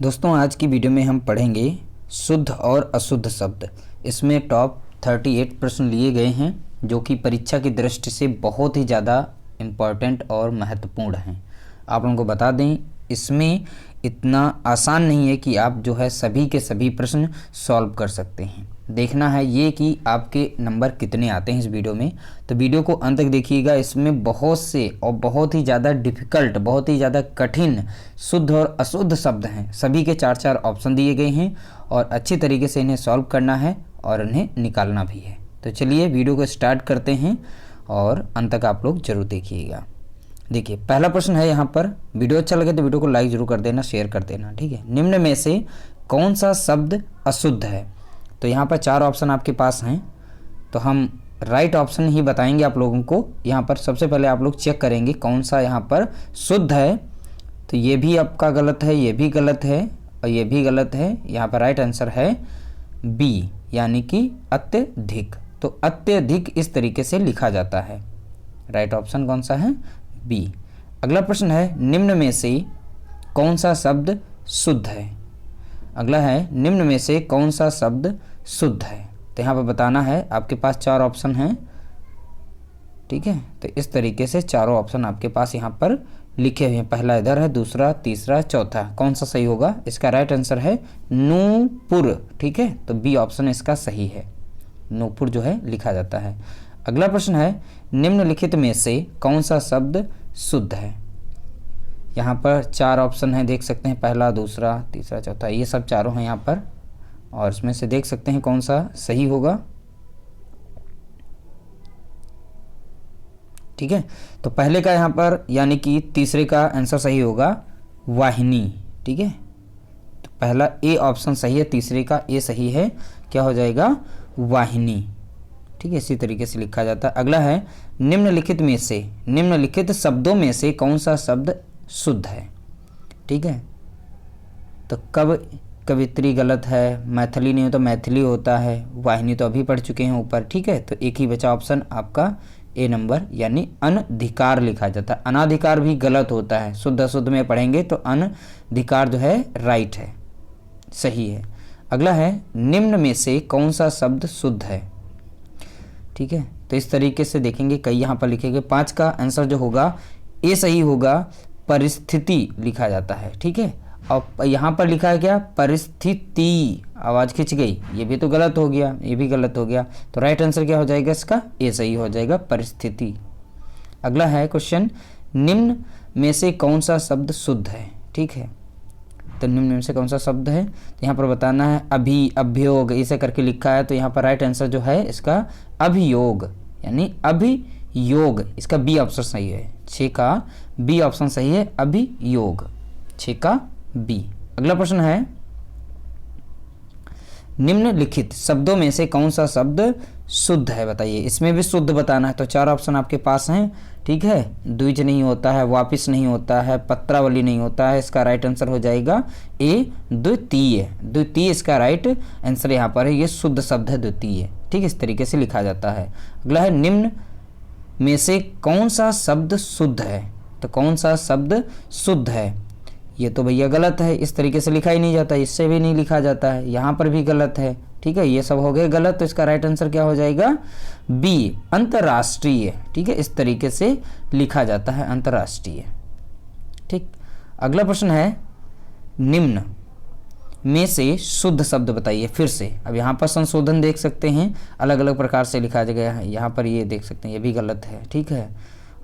दोस्तों आज की वीडियो में हम पढ़ेंगे शुद्ध और अशुद्ध शब्द। इसमें टॉप 38 प्रश्न लिए गए हैं जो कि परीक्षा की दृष्टि से बहुत ही ज़्यादा इम्पॉर्टेंट और महत्वपूर्ण हैं। आप लोगों को बता दें, इसमें इतना आसान नहीं है कि आप जो है सभी के सभी प्रश्न सॉल्व कर सकते हैं। देखना है ये कि आपके नंबर कितने आते हैं इस वीडियो में। तो वीडियो को अंत तक देखिएगा। इसमें बहुत से और बहुत ही ज़्यादा डिफ़िकल्ट, बहुत ही ज़्यादा कठिन शुद्ध और अशुद्ध शब्द हैं। सभी के 4-4 ऑप्शन दिए गए हैं और अच्छी तरीके से इन्हें सॉल्व करना है और इन्हें निकालना भी है। तो चलिए वीडियो को स्टार्ट करते हैं और अंत तक आप लोग जरूर देखिएगा। देखिए पहला प्रश्न है यहाँ पर। वीडियो अच्छा लगे तो वीडियो को लाइक जरूर कर देना, शेयर कर देना, ठीक है। निम्न में से कौन सा शब्द अशुद्ध है? तो यहाँ पर 4 ऑप्शन आपके पास हैं, तो हम राइट ऑप्शन ही बताएंगे आप लोगों को। यहाँ पर सबसे पहले आप लोग चेक करेंगे कौन सा यहाँ पर शुद्ध है। तो ये भी आपका गलत है, ये भी गलत है और ये भी गलत है। यहाँ पर राइट आंसर है बी, यानी कि अत्यधिक। तो अत्यधिक इस तरीके से लिखा जाता है। राइट ऑप्शन कौन सा है? बी। अगला प्रश्न है, निम्न में से कौन सा शब्द शुद्ध है? अगला है, निम्न में से कौन सा शब्द शुद्ध है? तो यहाँ पर बताना है। आपके पास 4 ऑप्शन हैं, ठीक है। तो इस तरीके से चारों ऑप्शन आपके पास यहाँ पर लिखे हुए हैं। पहला इधर है, दूसरा, तीसरा, चौथा। कौन सा सही होगा? इसका राइट आंसर है नूपुर, ठीक है। तो बी ऑप्शन इसका सही है। नूपुर जो है लिखा जाता है। अगला प्रश्न है, निम्नलिखित में से कौन सा शब्द शुद्ध है? यहाँ पर 4 ऑप्शन हैं, देख सकते हैं। पहला, दूसरा, तीसरा, चौथा, ये सब चारों हैं यहाँ पर। और इसमें से देख सकते हैं कौन सा सही होगा, ठीक है। तो पहले का यहाँ पर यानी कि तीसरे का आंसर सही होगा वाहिनी, ठीक है। तो पहला ए ऑप्शन सही है, तीसरे का ए सही है। क्या हो जाएगा? वाहिनी, ठीक है। इसी तरीके से लिखा जाता है। अगला है, निम्नलिखित में से, निम्नलिखित शब्दों में से कौन सा शब्द शुद्ध है? ठीक है। तो कवित्री गलत है, मैथिली नहीं हो तो मैथिली होता है, वाहिनी तो अभी पढ़ चुके हैं ऊपर, ठीक है। तो एक ही बचा ऑप्शन आपका ए नंबर, यानी अनधिकार लिखा जाता है। अनाधिकार भी गलत होता है, शुद्ध अशुद्ध में पढ़ेंगे तो अनधिकार जो है राइट है, सही है। अगला है, निम्न में से कौन सा शब्द शुद्ध है? ठीक है। तो इस तरीके से देखेंगे, कई यहाँ पर लिखेंगे। 5 का आंसर जो होगा ए सही होगा, परिस्थिति लिखा जाता है, ठीक है। और यहाँ पर लिखा है क्या? परिस्थिति, आवाज़ खिंच गई, ये भी तो गलत हो गया, ये भी गलत हो गया। तो राइट आंसर क्या हो जाएगा इसका? ए सही हो जाएगा, परिस्थिति। अगला है क्वेश्चन, निम्न में से कौन सा शब्द शुद्ध है? ठीक है। तो निम्न में से कौन सा शब्द है? तो यहाँ पर बताना है अभि, अभ्योग, इसे करके लिखा है। तो यहाँ पर राइट आंसर जो है इसका अभियोग, यानी अभियोग। इसका बी ऑप्शन सही है। 6 का बी ऑप्शन सही है, अभियोग, 6 का बी। अगला प्रश्न है, निम्नलिखित शब्दों में से कौन सा शब्द शुद्ध है? बताइए। इसमें भी शुद्ध बताना है। तो 4 ऑप्शन आपके पास हैं, ठीक है। द्विज नहीं होता है, वापिस नहीं होता है, पत्रावली नहीं होता है। इसका राइट आंसर हो जाएगा ए, द्वितीय। द्वितीय इसका राइट आंसर यहाँ पर है। ये शुद्ध शब्द है, द्वितीय, ठीक। इस तरीके से लिखा जाता है। अगला है, निम्न में से कौन सा शब्द शुद्ध है? तो कौन सा शब्द शुद्ध है? ये तो भैया गलत है, इस तरीके से लिखा ही नहीं जाता, इससे भी नहीं लिखा जाता है, यहाँ पर भी गलत है, ठीक है। ये सब हो गए गलत। तो इसका राइट आंसर क्या हो जाएगा? बी, अंतर्राष्ट्रीय, ठीक है। इस तरीके से लिखा जाता है, अंतर्राष्ट्रीय, ठीक। अगला प्रश्न है, निम्न में से शुद्ध शब्द बताइए। फिर से अब यहाँ पर संशोधन देख सकते हैं, अलग अलग प्रकार से लिखा गया है। यहाँ पर ये देख सकते हैं, ये भी गलत है, ठीक है।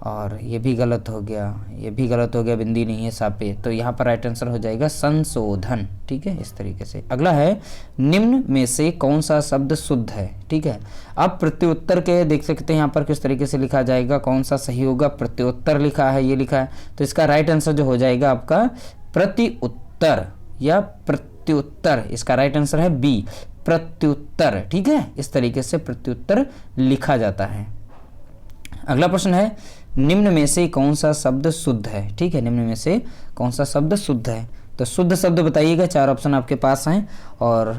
और ये भी गलत हो गया, ये भी गलत हो गया, बिंदी नहीं है सापे। तो यहाँ पर राइट आंसर हो जाएगा संशोधन, ठीक है। इस तरीके से। अगला है, निम्न में से कौन सा शब्द शुद्ध है? ठीक है। अब प्रत्युत्तर के देख सकते हैं यहाँ पर किस तरीके से लिखा जाएगा, कौन सा सही होगा? प्रत्युत्तर लिखा है, ये लिखा है। तो इसका राइट आंसर जो हो जाएगा आपका प्रत्युत्तर या प्रत्युत्तर। इसका राइट आंसर है बी, प्रत्युत्तर, ठीक है। इस तरीके से प्रत्युत्तर लिखा जाता है। अगला प्रश्न है, निम्न में से कौन सा शब्द शुद्ध है? ठीक है। निम्न में से कौन सा शब्द शुद्ध है? तो शुद्ध शब्द बताइएगा। 4 ऑप्शन आपके पास हैं और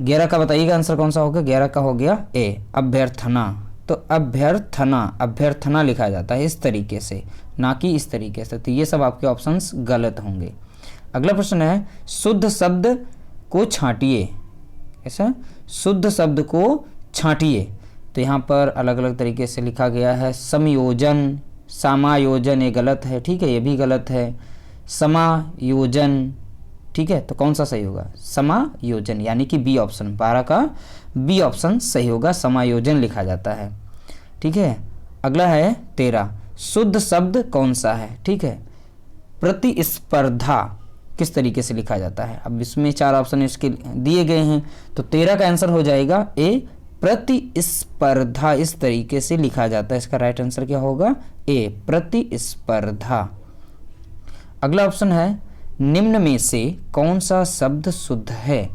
11 का बताइएगा आंसर कौन सा होगा। 11 का हो गया ए, अभ्यर्थना। तो अभ्यर्थना, अभ्यर्थना लिखा जाता है इस तरीके से, ना कि इस तरीके से। तो ये सब आपके ऑप्शंस गलत होंगे। अगला प्रश्न है शुद्ध शब्द को छांटिए। ऐसा शुद्ध शब्द को छांटिए, तो यहाँ पर अलग अलग तरीके से लिखा गया है। समयोजन, समायोजन ये गलत है, ठीक है, ये भी गलत है। समायोजन, ठीक है, तो कौन सा सही होगा? समायोजन, यानी कि बी ऑप्शन, 12 का बी ऑप्शन सही होगा, समायोजन लिखा जाता है, ठीक है। अगला है 13, शुद्ध शब्द कौन सा है? ठीक है, प्रतिस्पर्धा किस तरीके से लिखा जाता है? अब इसमें 4 ऑप्शन इसके दिए गए हैं, तो 13 का आंसर हो जाएगा ए, प्रतिस्पर्धा इस तरीके से लिखा जाता है। इसका राइट आंसर क्या होगा? ए, प्रतिस्पर्धा। अगला ऑप्शन है निम्न में से कौन सा शब्द शुद्ध है?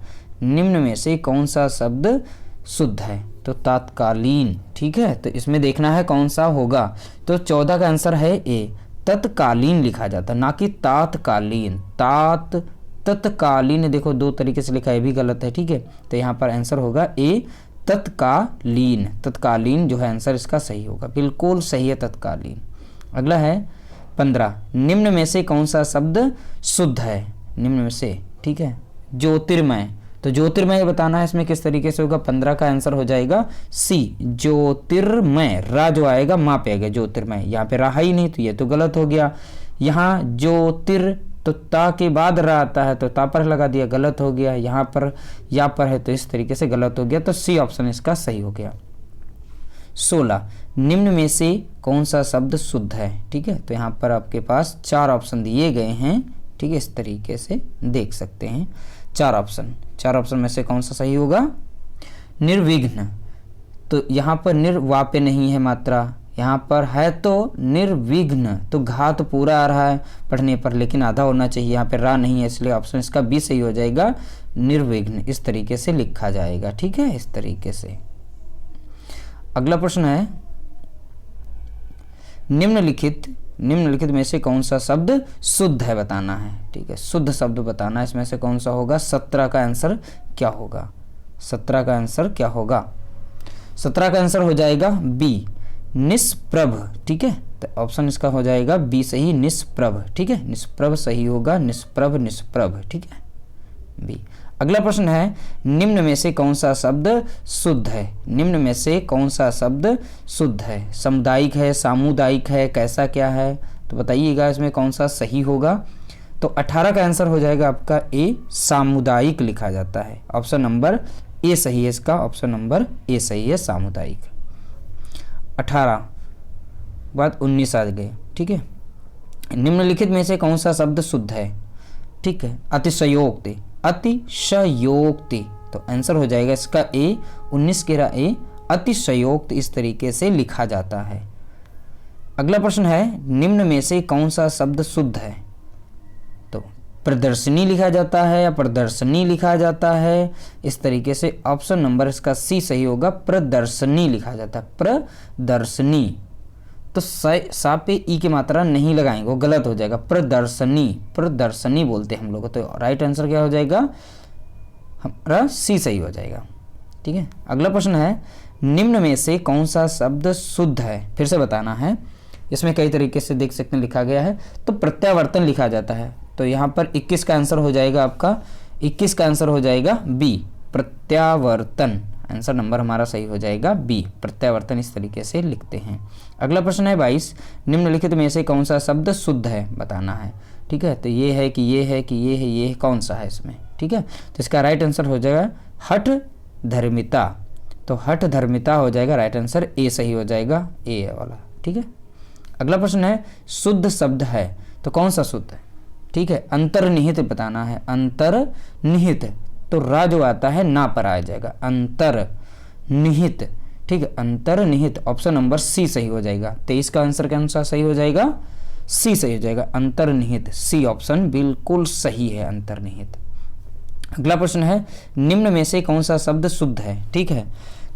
निम्न में से कौन सा शब्द शुद्ध है? तो तत्कालीन, ठीक है, तो इसमें देखना है कौन सा होगा। तो 14 का आंसर है ए, तत्कालीन लिखा जाता है, ना कि तात्कालीन। तत्कालीन देखो 2 तरीके से लिखा है, भी गलत है, ठीक है, तो यहाँ पर आंसर होगा ए, तत्कालीन। तत्कालीन जो है आंसर इसका सही होगा, बिल्कुल सही है, तत्कालीन। अगला है 15, निम्न में से कौन सा शब्द शुद्ध है? निम्न में से, ठीक है, ज्योतिर्मय, तो ज्योतिर्मय बताना है, इसमें किस तरीके से होगा? 15 का आंसर हो जाएगा सी, ज्योतिर्मय। रा जो आएगा माँ पे आएगा, ज्योतिर्मय, यहाँ पे रहा ही नहीं, तो ये तो गलत हो गया। यहाँ ज्योतिर, तो ता के बाद रा आता है, तो ता पर लगा दिया, गलत हो गया। यहाँ पर या पर है, तो इस तरीके से गलत हो गया, तो सी ऑप्शन इसका सही हो गया। 16, निम्न में से कौन सा शब्द शुद्ध है? ठीक है, तो यहाँ पर आपके पास 4 ऑप्शन दिए गए हैं, ठीक है, इस तरीके से देख सकते हैं। 4 ऑप्शन में से कौन सा सही होगा? निर्विघ्न, तो यहाँ पर निर्वा पे नहीं है मात्रा, यहाँ पर है तो निर्विघ्न, तो घा तो पूरा आ रहा है पढ़ने पर, लेकिन आधा होना चाहिए, यहाँ पे रा नहीं है, इसलिए ऑप्शन इसका बी सही हो जाएगा, निर्विघ्न इस तरीके से लिखा जाएगा, ठीक है, इस तरीके से। अगला प्रश्न है निम्नलिखित में से कौन सा शब्द शुद्ध है बताना है, ठीक है, शुद्ध शब्द बताना है, इसमें से कौन सा होगा? 17 का आंसर क्या होगा? 17 का आंसर क्या होगा? 17 का आंसर हो जाएगा बी, निष्प्रभ, ठीक है, तो ऑप्शन इसका हो जाएगा बी सही, निष्प्रभ, ठीक है, निष्प्रभ सही होगा, निष्प्रभ, ठीक है, बी। अगला प्रश्न है निम्न में से कौन सा शब्द शुद्ध है? निम्न में से कौन सा शब्द शुद्ध है? सामुदायिक है, सामुदायिक है, कैसा क्या है, तो बताइएगा इसमें कौन सा सही होगा। तो 18 का आंसर हो जाएगा आपका ए, सामुदायिक लिखा जाता है, ऑप्शन नंबर ए सही है इसका, ऑप्शन नंबर ए सही है, सामुदायिक। 18 बाद 19 आ गए, ठीक है। निम्नलिखित में से कौन सा शब्द शुद्ध है? ठीक है, अतिशयोक्ति, अतिशयोक्ति, तो आंसर हो जाएगा इसका ए, 19 केरा ए, अतिशयोक्ति इस तरीके से लिखा जाता है। अगला प्रश्न है निम्न में से कौन सा शब्द शुद्ध है? तो प्रदर्शनी लिखा जाता है या प्रदर्शनी लिखा जाता है, इस तरीके से ऑप्शन नंबर इसका सी सही होगा, प्रदर्शनी लिखा जाता है, प्रदर्शनी, तो सा पे ई की मात्रा नहीं लगाएंगे, वो गलत हो जाएगा, प्रदर्शनी बोलते हैं हम लोग, तो राइट आंसर क्या हो जाएगा? हमारा सी सही हो जाएगा, ठीक है। अगला प्रश्न है निम्न में से कौन सा शब्द शुद्ध है? फिर से बताना है, इसमें कई तरीके से देख सकते हैं लिखा गया है, तो प्रत्यावर्तन लिखा जाता है, तो यहाँ पर 21 का आंसर हो जाएगा आपका, 21 का आंसर हो जाएगा बी, प्रत्यावर्तन, आंसर नंबर हमारा सही हो जाएगा बी, प्रत्यावर्तन इस तरीके से लिखते हैं। अगला प्रश्न है 22, निम्नलिखित में से कौन सा शब्द शुद्ध है बताना है, ठीक है, तो ये है कि ये है कि ये है, ये कौन सा है इसमें, ठीक है, तो इसका राइट आंसर हो जाएगा हठ धर्मिता, तो हठ धर्मिता हो जाएगा, राइट आंसर ए सही हो जाएगा, ए वाला, ठीक है। अगला प्रश्न है शुद्ध शब्द है, तो कौन सा शुद्ध है? ठीक है, अंतर्निहित बताना है, अंतर्निहित, तो रा जो आता है ना पर आ जाएगा, अंतर्निहित, ठीक है, अंतर्निहित, ऑप्शन नंबर सी सही हो जाएगा। 23 का आंसर कौन सा सही हो जाएगा? सी सही हो जाएगा, अंतर्निहित, सी ऑप्शन बिल्कुल सही है, अंतर्निहित। अगला प्रश्न है निम्न में से कौन सा शब्द शुद्ध है? ठीक है,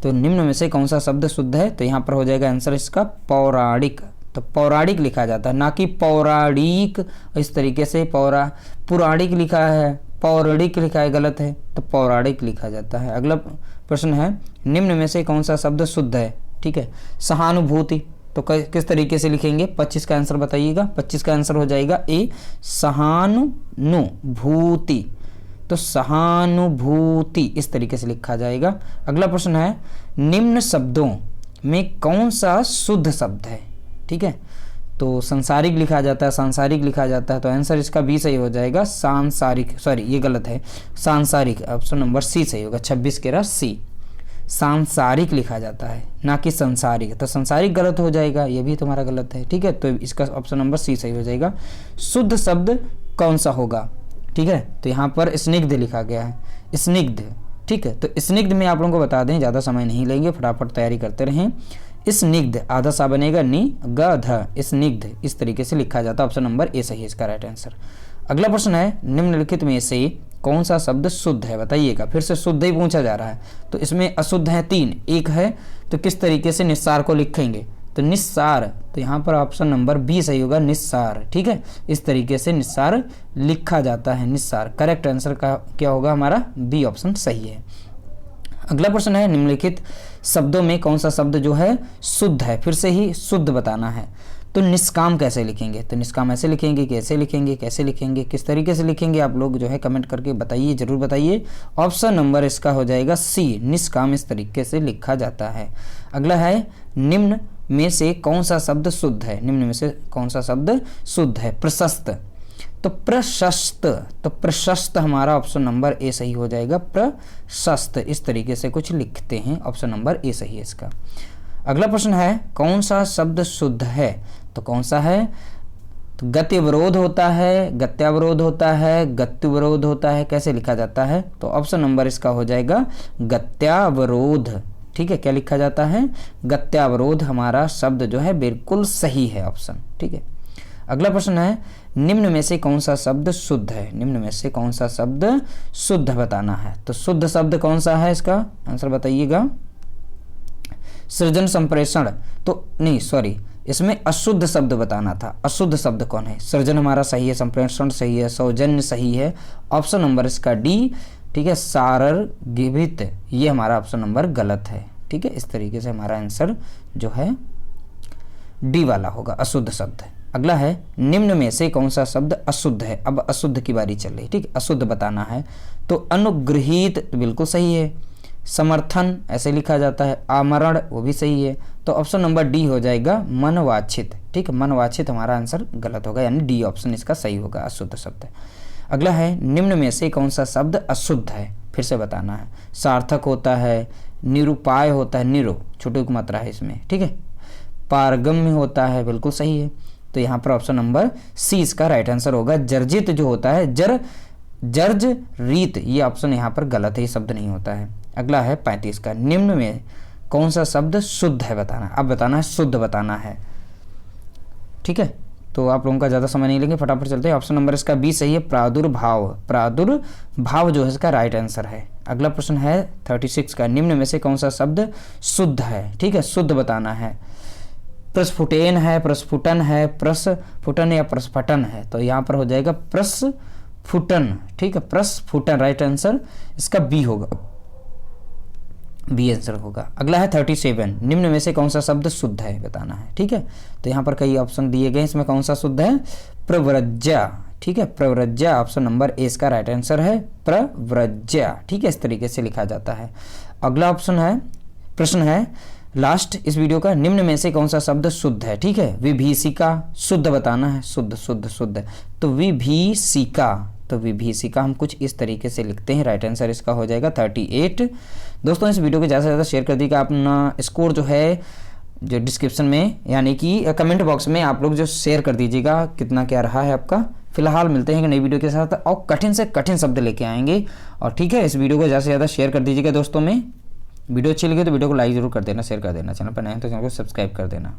तो निम्न में से कौन सा शब्द शुद्ध है, तो यहाँ पर हो जाएगा आंसर इसका पौराणिक, तो पौराणिक लिखा जाता है, ना कि पौराणिक, इस तरीके से पुराणिक लिखा है, पौराणिक लिखा है, गलत है, तो पौराणिक लिखा जाता है। अगला प्रश्न है निम्न में से कौन सा शब्द शुद्ध है? ठीक है, सहानुभूति, तो किस तरीके से लिखेंगे? 25 का आंसर बताइएगा। 25 का आंसर हो जाएगा ए, सहानुभूति। तो सहानुभूति इस तरीके से लिखा जाएगा। अगला प्रश्न है, निम्न शब्दों में कौन सा शुद्ध शब्द है? ठीक है, तो संसारिक लिखा जाता है, सांसारिक लिखा जाता है, तो आंसर इसका बी सही हो जाएगा, सांसारिक। सॉरी, ये गलत है, सांसारिक। ऑप्शन नंबर सी सही होगा, 26 के रहा सी। सांसारिक लिखा जाता है, ना कि संसारिक। तो संसारिक गलत हो जाएगा, ये भी तुम्हारा गलत है। ठीक है, तो इसका ऑप्शन नंबर सी सही हो जाएगा। शुद्ध शब्द कौन सा होगा? ठीक है, तो यहाँ पर स्निग्ध लिखा गया है, स्निग्ध। ठीक है, तो स्निग्ध में आप लोगों को बता दें, ज़्यादा समय नहीं लेंगे, फटाफट तैयारी करते रहें। स्निग्ध आधा सा बनेगा नि ग ध, स्निग्ध इस तरीके से लिखा जाता है। ऑप्शन नंबर ए सही है इसका राइट आंसर। अगला प्रश्न है, निम्नलिखित में से कौन सा शब्द शुद्ध है? बताइएगा। फिर से शुद्ध ही पूछा जा रहा है, तो इसमें अशुद्ध है 3, एक है, तो किस तरीके से निस्सार को लिखेंगे? तो निस्सार, तो यहाँ पर ऑप्शन नंबर बी सही होगा, निस्सार। ठीक है, इस तरीके से निस्सार लिखा जाता है, निस्सार। करेक्ट आंसर का क्या होगा हमारा? बी ऑप्शन सही है। अगला प्रश्न है, निम्नलिखित शब्दों में कौन सा शब्द जो है शुद्ध है? फिर से ही शुद्ध बताना है। तो निष्काम कैसे लिखेंगे? तो निष्काम ऐसे लिखेंगे, कैसे लिखेंगे, कैसे लिखेंगे, किस तरीके से लिखेंगे? आप लोग जो है कमेंट करके बताइए, जरूर बताइए। ऑप्शन नंबर इसका हो जाएगा सी, निष्काम इस तरीके से लिखा जाता है। अगला है, निम्न में से कौन सा शब्द शुद्ध है? निम्न में से कौन सा शब्द शुद्ध है? प्रशस्त। तो प्रशस्त, तो प्रशस्त हमारा ऑप्शन नंबर ए सही हो जाएगा, प्रशस्त इस तरीके से कुछ लिखते हैं। ऑप्शन नंबर ए सही है इसका। अगला प्रश्न है, कौन सा शब्द शुद्ध है? तो कौन सा है? तो गत्यवरोध होता है, गत्यावरोध होता है, गत्युवरोध होता है, कैसे लिखा जाता है? तो ऑप्शन नंबर इसका हो जाएगा गत्यावरोध। ठीक है, क्या लिखा जाता है? गत्यावरोध हमारा शब्द जो है बिल्कुल सही है ऑप्शन। ठीक है, अगला प्रश्न है, निम्न में से कौन सा शब्द शुद्ध है? निम्न में से कौन सा शब्द शुद्ध बताना है। तो शुद्ध शब्द कौन सा है? इसका आंसर बताइएगा। सृजन संप्रेषण, तो नहीं सॉरी, इसमें अशुद्ध शब्द बताना था। अशुद्ध शब्द कौन है? सृजन हमारा सही है, संप्रेषण सही है, सौजन्य सही है। ऑप्शन नंबर इसका डी। ठीक है, सारर्गिभित ये हमारा ऑप्शन नंबर गलत है। ठीक है, इस तरीके से हमारा आंसर जो है डी वाला होगा, अशुद्ध शब्द। अगला है, निम्न में से कौन सा शब्द अशुद्ध है? अब अशुद्ध की बारी चल रही। ठीक, अशुद्ध बताना है। तो अनुगृहीत बिल्कुल सही है, समर्थन ऐसे लिखा जाता है, आमरण वो भी सही है। तो ऑप्शन नंबर डी हो जाएगा मनवांछित। ठीक है, मनवांछित हमारा आंसर गलत होगा, यानी डी ऑप्शन इसका सही होगा, अशुद्ध शब्द। अगला है, निम्न में से कौन सा शब्द अशुद्ध है? फिर से बताना है। सार्थक होता है, निरुपाय होता है, निरो छोटी मात्रा है इसमें। ठीक है, पारगम्य होता है, बिल्कुल सही है। तो यहाँ पर ऑप्शन नंबर सी इसका राइट आंसर होगा। जर्जित जो होता है, जर्ज रीत, ये ऑप्शन यहाँ पर गलत है, ये शब्द नहीं होता है। अगला है 35 का, निम्न में कौन सा शब्द शुद्ध है बताना। अब बताना है, शुद्ध बताना है। ठीक है, तो आप लोगों का ज़्यादा समय नहीं लेंगे, फटाफट चलते हैं। ऑप्शन नंबर इसका बी सही है, प्रादुर्भाव। प्रादुर्भाव जो है इसका राइट आंसर है। अगला प्रश्न है 36 का, निम्न में से कौन सा शब्द शुद्ध है? ठीक है, शुद्ध बताना है। प्रस्फुटेन है, प्रस्फुटन है, प्रस्फुटन या प्रस्फटन है, तो यहाँ पर हो जाएगा प्रस्फुटन। ठीक है, प्रस्फुटन राइट आंसर इसका बी होगा, बी आंसर होगा। अगला है 37, निम्न में से कौन सा शब्द शुद्ध है बताना है। ठीक है, तो यहाँ पर कई ऑप्शन दिए गए, इसमें कौन सा शुद्ध है? प्रव्रज्या। ठीक है, प्रव्रज्या ऑप्शन नंबर ए इसका राइट आंसर है, प्रव्रज्या। ठीक है, इस तरीके से लिखा जाता है। अगला ऑप्शन है, प्रश्न है लास्ट इस वीडियो का, निम्न में से कौन सा शब्द शुद्ध है? ठीक है, विभीषिका शुद्ध बताना है, शुद्ध शुद्ध शुद्ध। तो विभीषिका, तो विभीषिका हम कुछ इस तरीके से लिखते हैं, राइट आंसर इसका हो जाएगा 38। दोस्तों, इस वीडियो को ज़्यादा से ज़्यादा शेयर कर दीजिएगा। अपना स्कोर जो है जो डिस्क्रिप्शन में यानी कि कमेंट बॉक्स में आप लोग जो शेयर कर दीजिएगा कितना क्या रहा है आपका। फिलहाल मिलते हैं एक नई वीडियो के साथ और कठिन से कठिन शब्द लेके आएंगे। और ठीक है, इस वीडियो को ज़्यादा से ज़्यादा शेयर कर दीजिएगा दोस्तों में। वीडियो अच्छी लगी तो वीडियो को लाइक जरूर कर देना, शेयर कर देना। चैनल पर नए हैं तो चैनल को सब्सक्राइब कर देना।